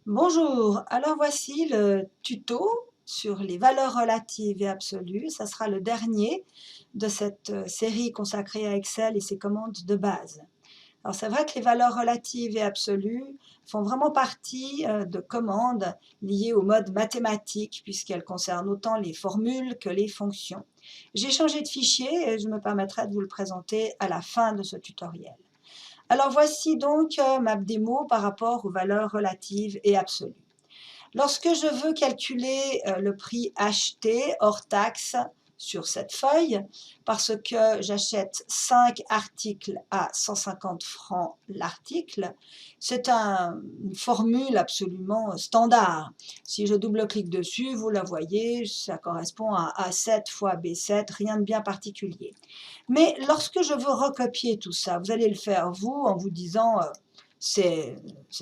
Bonjour, alors voici le tuto sur les valeurs relatives et absolues. Ça sera le dernier de cette série consacrée à Excel et ses commandes de base. Alors c'est vrai que les valeurs relatives et absolues font vraiment partie de commandes liées au mode mathématique puisqu'elles concernent autant les formules que les fonctions. J'ai changé de fichier et je me permettrai de vous le présenter à la fin de ce tutoriel. Alors voici donc ma démo par rapport aux valeurs relatives et absolues. Lorsque je veux calculer le prix acheté hors taxe sur cette feuille, parce que j'achète 5 articles à 150 francs l'article, c'est une formule absolument standard. Si je double-clique dessus, vous la voyez, ça correspond à A7 fois B7, rien de bien particulier. Mais lorsque je veux recopier tout ça, vous allez le faire vous en vous disant c'est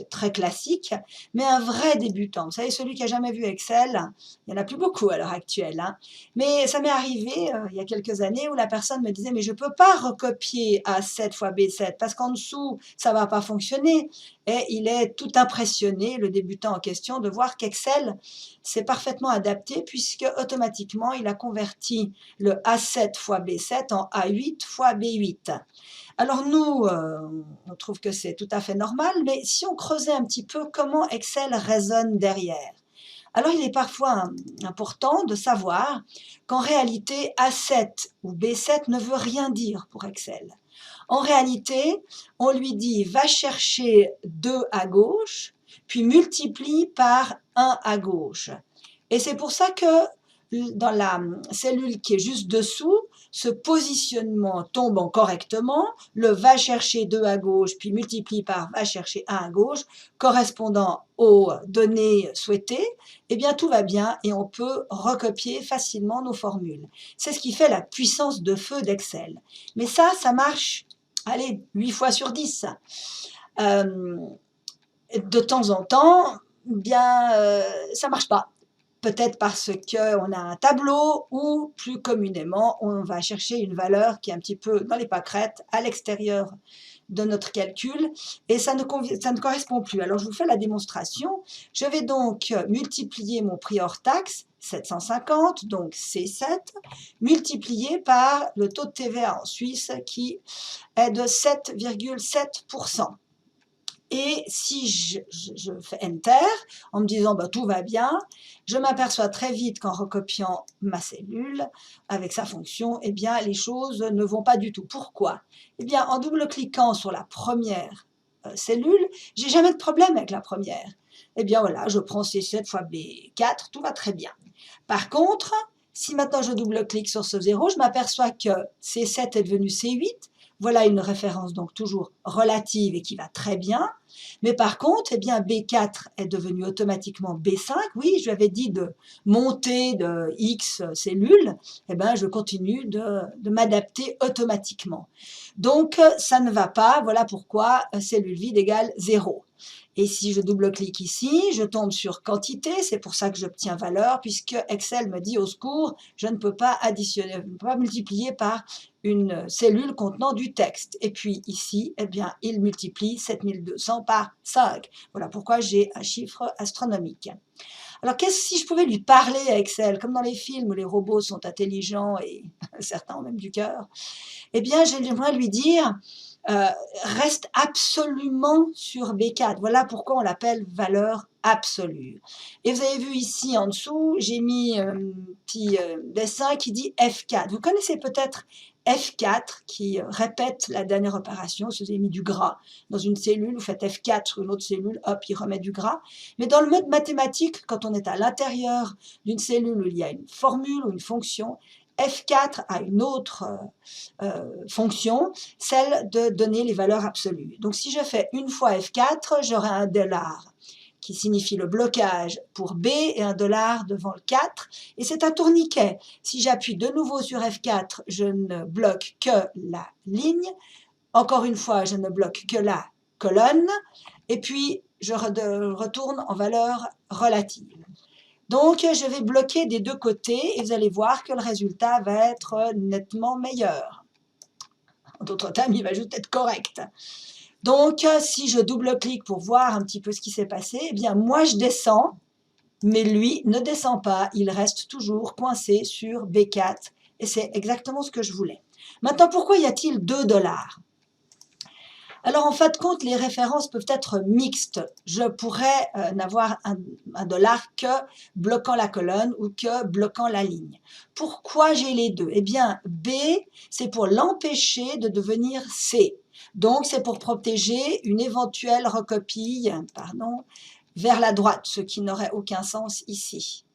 très classique, mais un vrai débutant, vous savez, celui qui n'a jamais vu Excel, il n'y en a plus beaucoup à l'heure actuelle, hein. Mais ça m'est arrivé il y a quelques années où la personne me disait mais je ne peux pas recopier A7 fois B7 parce qu'en dessous ça ne va pas fonctionner. Et il est tout impressionné, le débutant en question, de voir qu'Excel s'est parfaitement adapté puisque automatiquement il a converti le A7 fois B7 en A8 fois B8. Alors nous, on trouve que c'est tout à fait normal, mais si on creusait un petit peu comment Excel raisonne derrière, alors il est parfois important de savoir qu'en réalité A7 ou B7 ne veut rien dire pour Excel. En réalité, on lui dit va chercher 2 à gauche, puis multiplie par 1 à gauche. Et c'est pour ça que dans la cellule qui est juste dessous, ce positionnement tombe correctement, le va chercher 2 à gauche, puis multiplie par va chercher 1 à gauche, correspondant aux données souhaitées, eh bien tout va bien et on peut recopier facilement nos formules. C'est ce qui fait la puissance de feu d'Excel. Mais ça marche, allez, 8 fois sur 10. De temps en temps, bien, ça ne marche pas. Peut-être parce qu'on a un tableau ou plus communément, on va chercher une valeur qui est un petit peu dans les pâquerettes, à l'extérieur de notre calcul, et ça ne correspond plus. Alors je vous fais la démonstration. Je vais donc multiplier mon prix hors taxe, 750, donc C7, multiplié par le taux de TVA en Suisse qui est de 7,7%. Et si je fais Enter, en me disant bah, tout va bien, je m'aperçois très vite qu'en recopiant ma cellule avec sa fonction, eh bien, les choses ne vont pas du tout. Pourquoi? Eh bien, en double-cliquant sur la première cellule, j'ai jamais de problème avec la première. Eh bien voilà, je prends C7 fois B4, tout va très bien. Par contre, si maintenant je double-clique sur ce 0, je m'aperçois que C7 est devenu C8. Voilà une référence donc toujours relative et qui va très bien. Mais par contre, eh bien, B4 est devenu automatiquement B5. Oui, je lui avais dit de monter de X cellules. Eh bien, je continue de m'adapter automatiquement. Donc, ça ne va pas. Voilà pourquoi cellule vide égale 0. Et si je double-clique ici, je tombe sur quantité, c'est pour ça que j'obtiens valeur, puisque Excel me dit au secours, je ne peux pas additionner, je ne peux pas multiplier par une cellule contenant du texte. Et puis ici, eh bien, il multiplie 7200 par 5. Voilà pourquoi j'ai un chiffre astronomique. Alors, si je pouvais lui parler à Excel, comme dans les films où les robots sont intelligents et certains ont même du cœur, eh bien, j'aimerais lui dire reste absolument sur B4. Voilà pourquoi on l'appelle valeur absolue. Et vous avez vu ici en dessous, j'ai mis un petit dessin qui dit F4. Vous connaissez peut-être F4 qui répète la dernière opération. Si vous avez mis du gras dans une cellule, vous faites F4 sur une autre cellule, hop, il remet du gras. Mais dans le mode mathématique, quand on est à l'intérieur d'une cellule où il y a une formule ou une fonction, F4 a une autre fonction, celle de donner les valeurs absolues. Donc si je fais une fois F4, j'aurai un dollar qui signifie le blocage pour B et un dollar devant le 4. Et c'est un tourniquet. Si j'appuie de nouveau sur F4, je ne bloque que la ligne. Encore une fois, je ne bloque que la colonne. Et puis, je retourne en valeur relative. Donc, je vais bloquer des deux côtés et vous allez voir que le résultat va être nettement meilleur. En d'autres termes, il va juste être correct. Donc, si je double-clique pour voir un petit peu ce qui s'est passé, eh bien moi je descends, mais lui ne descend pas, il reste toujours coincé sur B4 et c'est exactement ce que je voulais. Maintenant, pourquoi y a-t-il 2 $? Alors, en fin de compte, les références peuvent être mixtes. Je pourrais n'avoir un dollar que bloquant la colonne ou que bloquant la ligne. Pourquoi j'ai les deux? Eh bien, B, c'est pour l'empêcher de devenir C. Donc, c'est pour protéger une éventuelle recopie, pardon, vers la droite, ce qui n'aurait aucun sens ici.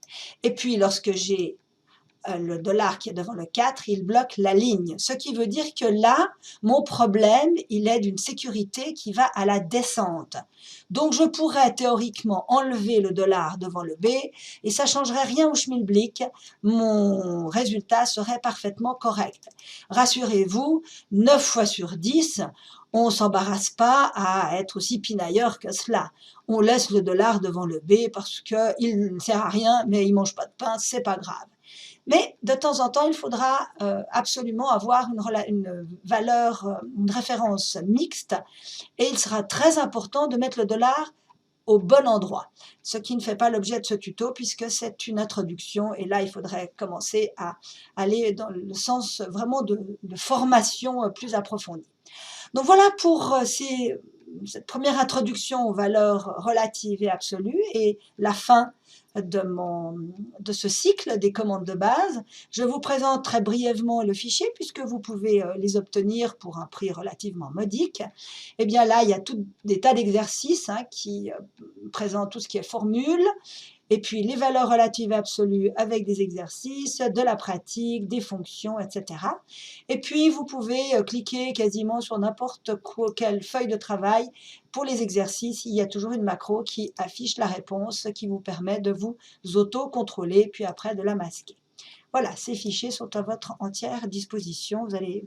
Et puis, lorsque j'ai le dollar qui est devant le 4, il bloque la ligne. Ce qui veut dire que là, mon problème, il est d'une sécurité qui va à la descente. Donc, je pourrais théoriquement enlever le dollar devant le B et ça ne changerait rien au schmilblick. Mon résultat serait parfaitement correct. Rassurez-vous, 9 fois sur 10, on ne s'embarrasse pas à être aussi pinailleur que cela. On laisse le dollar devant le B parce qu'il ne sert à rien, mais il ne mange pas de pain, c'est pas grave. Mais de temps en temps, il faudra absolument avoir une valeur, une référence mixte et il sera très important de mettre le dollar au bon endroit, ce qui ne fait pas l'objet de ce tuto puisque c'est une introduction et là il faudrait commencer à aller dans le sens vraiment de formation plus approfondie. Donc voilà pour cette première introduction aux valeurs relatives et absolues et la fin de ce cycle des commandes de base. Je vous présente très brièvement le fichier puisque vous pouvez les obtenir pour un prix relativement modique. Et bien là, il y a tout des tas d'exercices qui présentent tout ce qui est formule, et puis les valeurs relatives absolues avec des exercices, de la pratique, des fonctions, etc. Et puis vous pouvez cliquer quasiment sur n'importe quelle feuille de travail. Pour les exercices, il y a toujours une macro qui affiche la réponse, qui vous permet de vous auto-contrôler, puis après de la masquer. Voilà, ces fichiers sont à votre entière disposition. Vous n'avez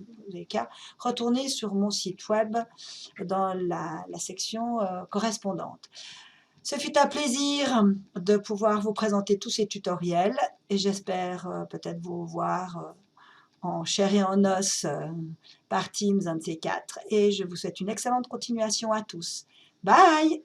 qu'à retourner sur mon site web dans la section correspondante. Ce fut un plaisir de pouvoir vous présenter tous ces tutoriels et j'espère peut-être vous voir en chair et en os par Teams, un de ces quatre. Et je vous souhaite une excellente continuation à tous. Bye!